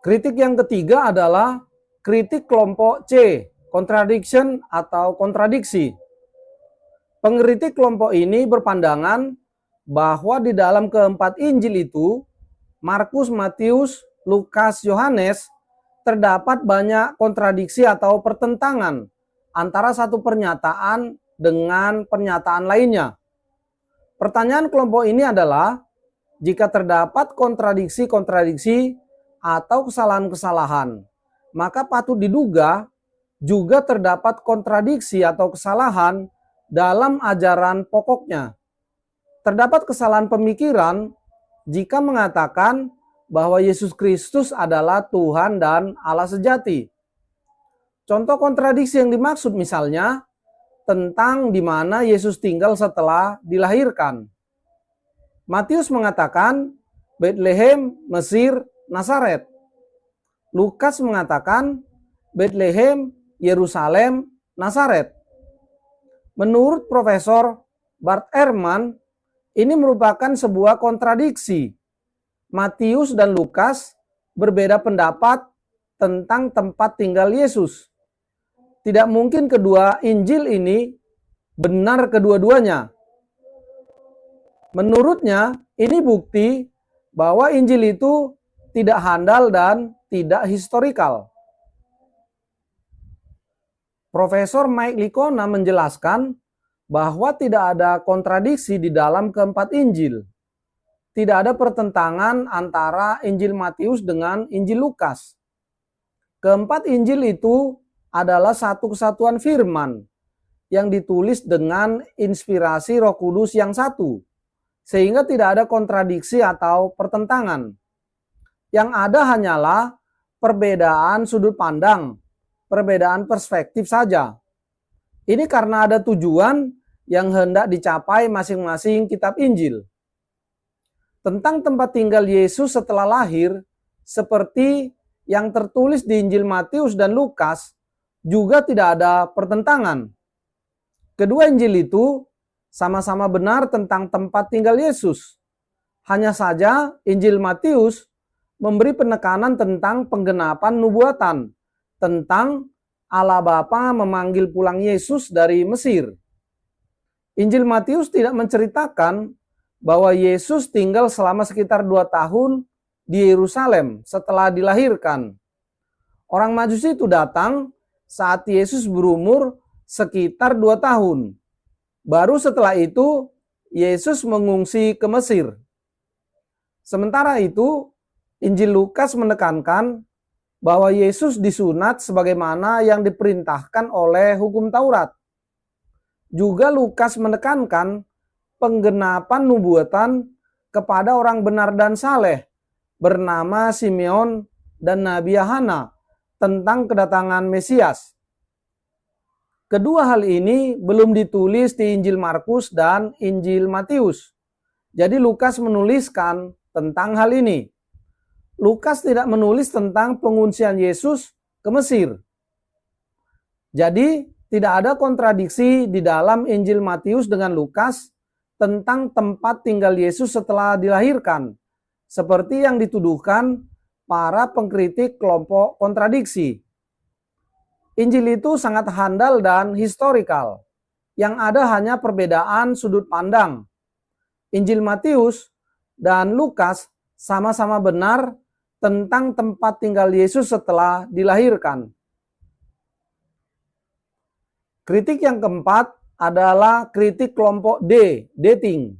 Kritik yang ketiga adalah kritik kelompok C, contradiction atau kontradiksi. Pengkritik kelompok ini berpandangan bahwa di dalam keempat Injil itu, Markus, Matius, Lukas, Yohanes, terdapat banyak kontradiksi atau pertentangan antara satu pernyataan dengan pernyataan lainnya. Pertanyaan kelompok ini adalah, jika terdapat kontradiksi-kontradiksi atau kesalahan-kesalahan, maka patut diduga juga terdapat kontradiksi atau kesalahan dalam ajaran pokoknya. Terdapat kesalahan pemikiran jika mengatakan bahwa Yesus Kristus adalah Tuhan dan Allah sejati. Contoh kontradiksi yang dimaksud misalnya tentang di mana Yesus tinggal setelah dilahirkan. Matius mengatakan Betlehem, Mesir, Nazaret. Lukas mengatakan Betlehem, Yerusalem, Nazaret. Menurut Profesor Bart Ehrman, ini merupakan sebuah kontradiksi. Matius dan Lukas berbeda pendapat tentang tempat tinggal Yesus. Tidak mungkin kedua Injil ini benar kedua-duanya. Menurutnya, ini bukti bahwa Injil itu tidak handal dan tidak historikal. Profesor Mike Licona menjelaskan bahwa tidak ada kontradiksi di dalam keempat Injil. Tidak ada pertentangan antara Injil Matius dengan Injil Lukas. Keempat Injil itu adalah satu kesatuan firman yang ditulis dengan inspirasi Roh Kudus yang satu, sehingga tidak ada kontradiksi atau pertentangan. Yang ada hanyalah perbedaan sudut pandang, perbedaan perspektif saja. Ini karena ada tujuan yang hendak dicapai masing-masing kitab Injil. Tentang tempat tinggal Yesus setelah lahir, seperti yang tertulis di Injil Matius dan Lukas, juga tidak ada pertentangan. Kedua Injil itu sama-sama benar tentang tempat tinggal Yesus. Hanya saja Injil Matius memberi penekanan tentang penggenapan nubuatan, tentang Allah Bapa memanggil pulang Yesus dari Mesir. Injil Matius tidak menceritakan bahwa Yesus tinggal selama sekitar 2 tahun di Yerusalem setelah dilahirkan. Orang Majusi itu datang saat Yesus berumur sekitar 2 tahun. Baru setelah itu, Yesus mengungsi ke Mesir. Sementara itu, Injil Lukas menekankan bahwa Yesus disunat sebagaimana yang diperintahkan oleh hukum Taurat. Juga Lukas menekankan penggenapan nubuatan kepada orang benar dan saleh bernama Simeon dan Nabi Yahana tentang kedatangan Mesias. Kedua hal ini belum ditulis di Injil Markus dan Injil Matius. Jadi Lukas menuliskan tentang hal ini. Lukas tidak menulis tentang penguncian Yesus ke Mesir. Jadi tidak ada kontradiksi di dalam Injil Matius dengan Lukas tentang tempat tinggal Yesus setelah dilahirkan, seperti yang dituduhkan para pengkritik kelompok kontradiksi. Injil itu sangat handal dan historikal. Yang ada hanya perbedaan sudut pandang. Injil Matius dan Lukas sama-sama benar tentang tempat tinggal Yesus setelah dilahirkan. Kritik yang keempat adalah kritik kelompok D, dating.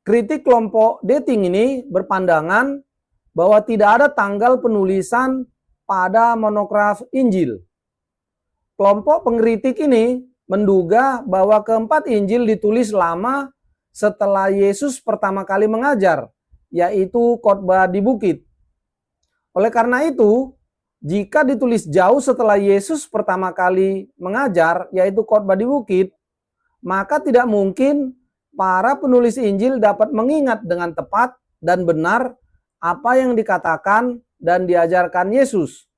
Kritik kelompok dating ini berpandangan bahwa tidak ada tanggal penulisan pada monograf Injil. Kelompok pengkritik ini menduga bahwa keempat Injil ditulis lama setelah Yesus pertama kali mengajar, yaitu khotbah di bukit. Oleh karena itu, jika ditulis jauh setelah Yesus pertama kali mengajar, yaitu khotbah di bukit, maka tidak mungkin para penulis Injil dapat mengingat dengan tepat dan benar apa yang dikatakan dan diajarkan Yesus.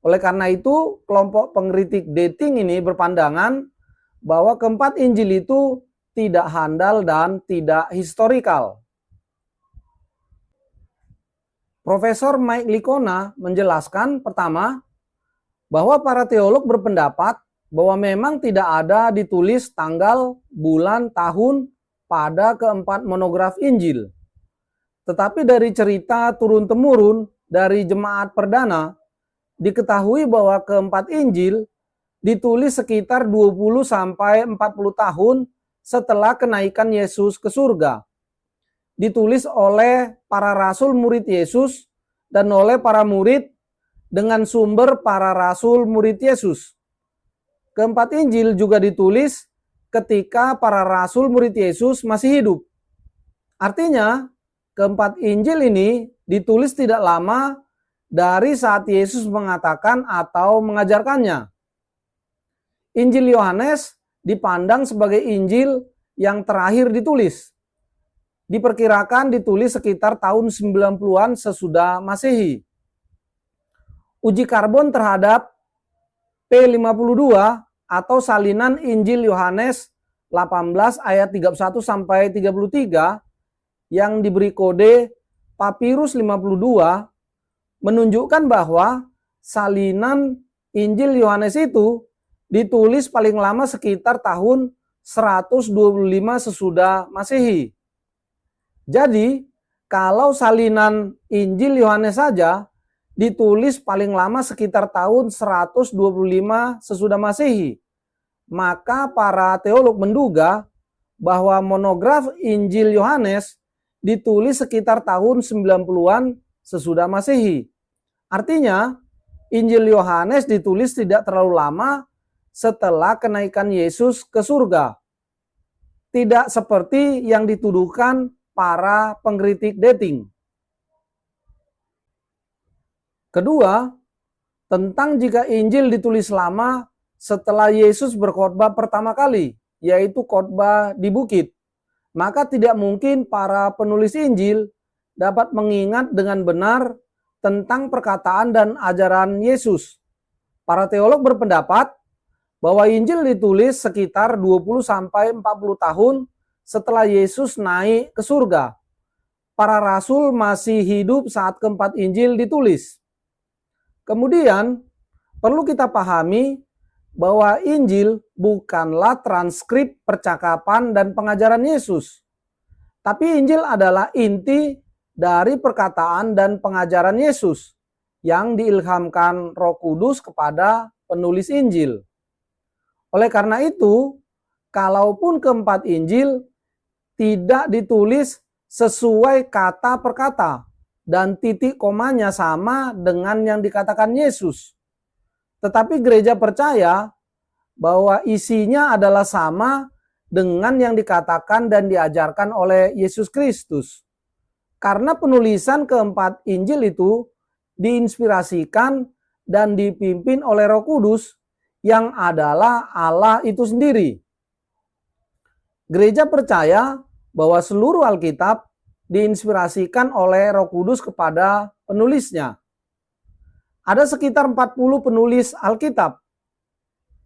Oleh karena itu, kelompok pengkritik dating ini berpandangan bahwa keempat Injil itu tidak handal dan tidak historikal. Profesor Mike Licona menjelaskan pertama, bahwa para teolog berpendapat bahwa memang tidak ada ditulis tanggal, bulan, tahun pada keempat monograf Injil. Tetapi dari cerita turun-temurun dari jemaat perdana, diketahui bahwa keempat Injil ditulis sekitar 20-40 tahun setelah kenaikan Yesus ke surga. Ditulis oleh para rasul murid Yesus dan oleh para murid dengan sumber para rasul murid Yesus. Keempat Injil juga ditulis ketika para rasul murid Yesus masih hidup. Artinya, keempat Injil ini ditulis tidak lama dari saat Yesus mengatakan atau mengajarkannya. Injil Yohanes dipandang sebagai Injil yang terakhir ditulis. Diperkirakan ditulis sekitar tahun 90-an sesudah Masehi. Uji karbon terhadap P52 atau salinan Injil Yohanes 18 ayat 31 sampai 33 yang diberi kode Papirus 52 menunjukkan bahwa salinan Injil Yohanes itu ditulis paling lama sekitar tahun 125 sesudah Masehi. Jadi, kalau salinan Injil Yohanes saja ditulis paling lama sekitar tahun 125 sesudah Masehi, maka para teolog menduga bahwa monograf Injil Yohanes ditulis sekitar tahun 90-an sesudah Masehi. Artinya, Injil Yohanes ditulis tidak terlalu lama setelah kenaikan Yesus ke surga. Tidak seperti yang dituduhkan para pengkritik dating. Kedua, tentang jika Injil ditulis lama setelah Yesus berkhotbah pertama kali, yaitu khotbah di bukit, maka tidak mungkin para penulis Injil dapat mengingat dengan benar tentang perkataan dan ajaran Yesus. Para teolog berpendapat bahwa Injil ditulis sekitar 20-40 tahun setelah Yesus naik ke surga. Para rasul masih hidup saat keempat Injil ditulis. Kemudian, perlu kita pahami bahwa Injil bukanlah transkrip percakapan dan pengajaran Yesus. Tapi Injil adalah inti dari perkataan dan pengajaran Yesus yang diilhamkan Roh Kudus kepada penulis Injil. Oleh karena itu, kalaupun keempat Injil tidak ditulis sesuai kata per kata dan titik komanya sama dengan yang dikatakan Yesus, tetapi gereja percaya bahwa isinya adalah sama dengan yang dikatakan dan diajarkan oleh Yesus Kristus. Karena penulisan keempat Injil itu diinspirasikan dan dipimpin oleh Roh Kudus yang adalah Allah itu sendiri. Gereja percaya bahwa seluruh Alkitab diinspirasikan oleh Roh Kudus kepada penulisnya. Ada sekitar 40 penulis Alkitab.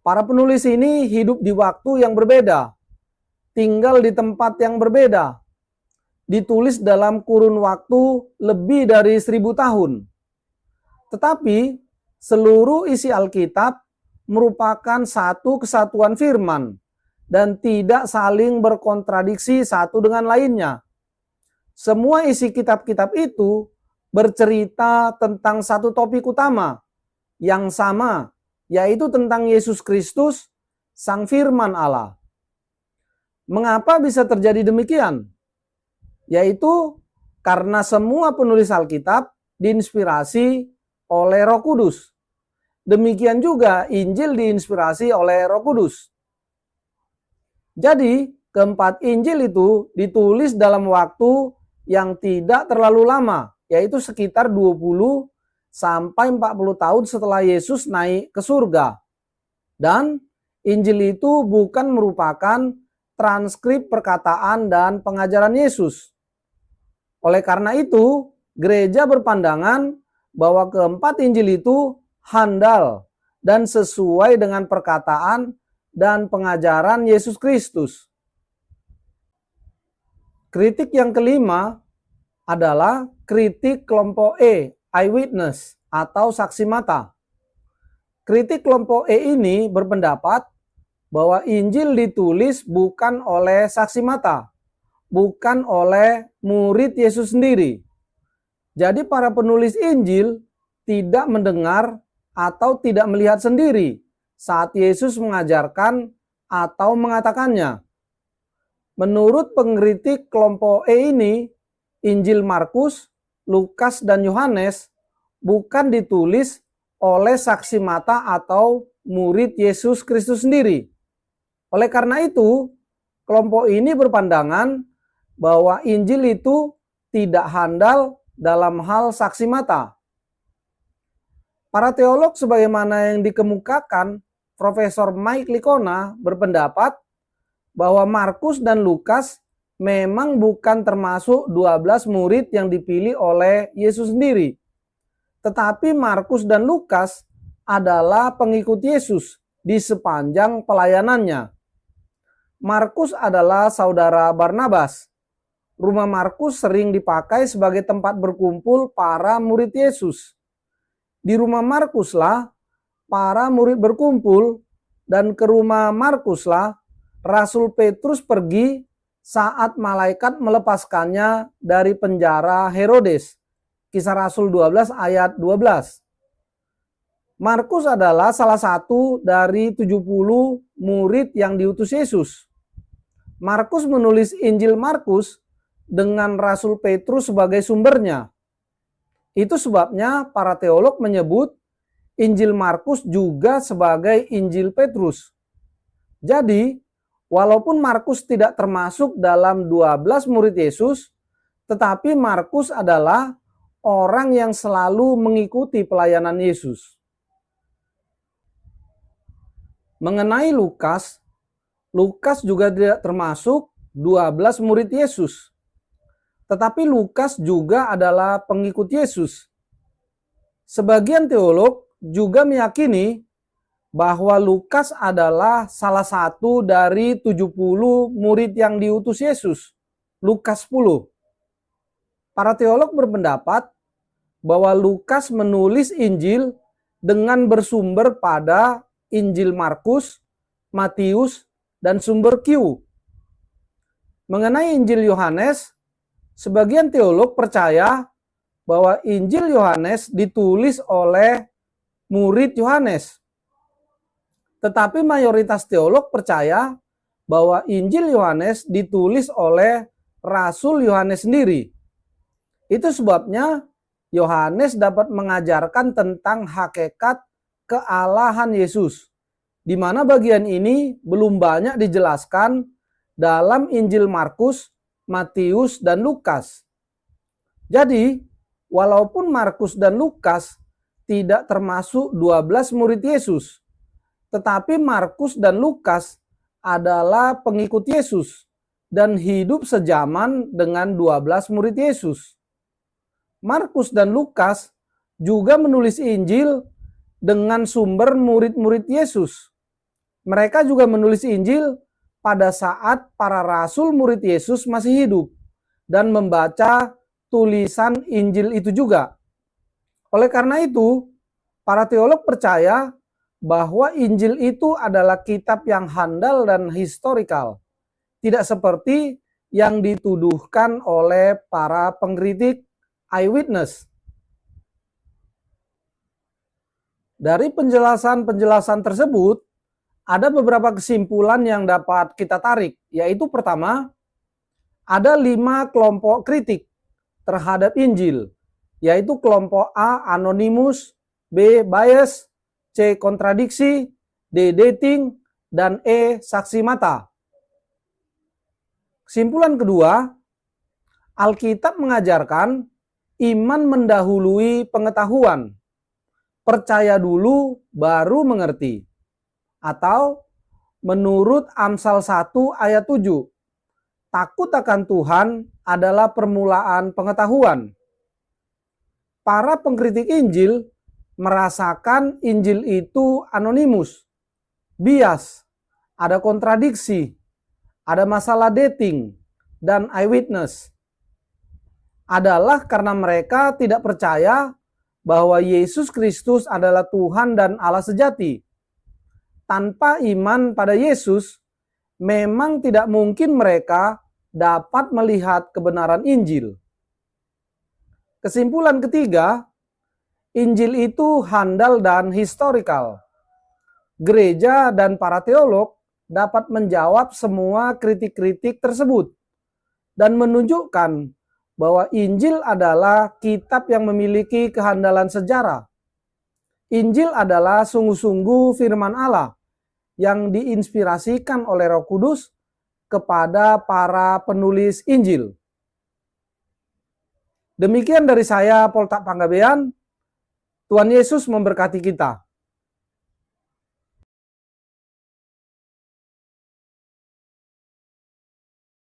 Para penulis ini hidup di waktu yang berbeda, tinggal di tempat yang berbeda, ditulis dalam kurun waktu lebih dari 1000 tahun. Tetapi seluruh isi Alkitab merupakan satu kesatuan firman dan tidak saling berkontradiksi satu dengan lainnya. Semua isi kitab-kitab itu bercerita tentang satu topik utama yang sama, yaitu tentang Yesus Kristus, Sang Firman Allah. Mengapa bisa terjadi demikian? Yaitu karena semua penulis Alkitab diinspirasi oleh Roh Kudus. Demikian juga Injil diinspirasi oleh Roh Kudus. Jadi, keempat Injil itu ditulis dalam waktu yang tidak terlalu lama, yaitu sekitar 20 sampai 40 tahun setelah Yesus naik ke surga. Dan Injil itu bukan merupakan transkrip perkataan dan pengajaran Yesus. Oleh karena itu, gereja berpandangan bahwa keempat Injil itu handal dan sesuai dengan perkataan dan pengajaran Yesus Kristus. Kritik yang kelima adalah kritik kelompok E, eyewitness atau saksi mata. Kritik kelompok E ini berpendapat bahwa Injil ditulis bukan oleh saksi mata, bukan oleh murid Yesus sendiri. Jadi para penulis Injil tidak mendengar atau tidak melihat sendiri saat Yesus mengajarkan atau mengatakannya. Menurut pengkritik kelompok E ini, Injil Markus, Lukas, dan Yohanes bukan ditulis oleh saksi mata atau murid Yesus Kristus sendiri. Oleh karena itu, kelompok ini berpandangan bahwa Injil itu tidak handal dalam hal saksi mata. Para teolog sebagaimana yang dikemukakan Profesor Mike Licona berpendapat bahwa Markus dan Lukas memang bukan termasuk 12 murid yang dipilih oleh Yesus sendiri. Tetapi Markus dan Lukas adalah pengikut Yesus di sepanjang pelayanannya. Markus adalah saudara Barnabas. Rumah Markus sering dipakai sebagai tempat berkumpul para murid Yesus. Di rumah Markuslah para murid berkumpul, dan ke rumah Markuslah Rasul Petrus pergi saat malaikat melepaskannya dari penjara Herodes. Kisah Rasul 12 ayat 12. Markus adalah salah satu dari 70 murid yang diutus Yesus. Markus menulis Injil Markus dengan Rasul Petrus sebagai sumbernya. Itu sebabnya para teolog menyebut Injil Markus juga sebagai Injil Petrus. Jadi, walaupun Markus tidak termasuk dalam 12 murid Yesus, tetapi Markus adalah orang yang selalu mengikuti pelayanan Yesus. Mengenai Lukas, Lukas juga tidak termasuk 12 murid Yesus. Tetapi Lukas juga adalah pengikut Yesus. Sebagian teolog juga meyakini bahwa Lukas adalah salah satu dari 70 murid yang diutus Yesus, Lukas 10. Para teolog berpendapat bahwa Lukas menulis Injil dengan bersumber pada Injil Markus, Matius, dan sumber Q. Mengenai Injil Yohanes, sebagian teolog percaya bahwa Injil Yohanes ditulis oleh murid Yohanes. Tetapi mayoritas teolog percaya bahwa Injil Yohanes ditulis oleh Rasul Yohanes sendiri. Itu sebabnya Yohanes dapat mengajarkan tentang hakikat kealahan Yesus, di mana bagian ini belum banyak dijelaskan dalam Injil Markus, Matius, dan Lukas. Jadi, walaupun Markus dan Lukas tidak termasuk 12 murid Yesus, tetapi Markus dan Lukas adalah pengikut Yesus dan hidup sejaman dengan 12 murid Yesus. Markus dan Lukas juga menulis Injil dengan sumber murid-murid Yesus. Mereka juga menulis Injil pada saat para rasul murid Yesus masih hidup dan membaca tulisan Injil itu juga. Oleh karena itu, para teolog percaya bahwa Injil itu adalah kitab yang handal dan historikal, tidak seperti yang dituduhkan oleh para pengkritik eyewitness. Dari penjelasan-penjelasan tersebut, ada beberapa kesimpulan yang dapat kita tarik, yaitu pertama, ada 5 kelompok kritik terhadap Injil, yaitu kelompok A, anonimus, B, bias, C, kontradiksi, D, dating, dan E, saksi mata. Kesimpulan kedua, Alkitab mengajarkan iman mendahului pengetahuan. Percaya dulu baru mengerti. Atau menurut Amsal 1 ayat 7, takut akan Tuhan adalah permulaan pengetahuan. Para pengkritik Injil merasakan Injil itu anonimus, bias, ada kontradiksi, ada masalah dating, dan eyewitness. adalah karena mereka tidak percaya bahwa Yesus Kristus adalah Tuhan dan Allah sejati. Tanpa iman pada Yesus, memang tidak mungkin mereka dapat melihat kebenaran Injil. Kesimpulan ketiga, Injil itu handal dan historikal. Gereja dan para teolog dapat menjawab semua kritik-kritik tersebut dan menunjukkan bahwa Injil adalah kitab yang memiliki kehandalan sejarah. Injil adalah sungguh-sungguh firman Allah yang diinspirasikan oleh Roh Kudus kepada para penulis Injil. Demikian dari saya, Poltak Panggabean. Tuhan Yesus memberkati kita.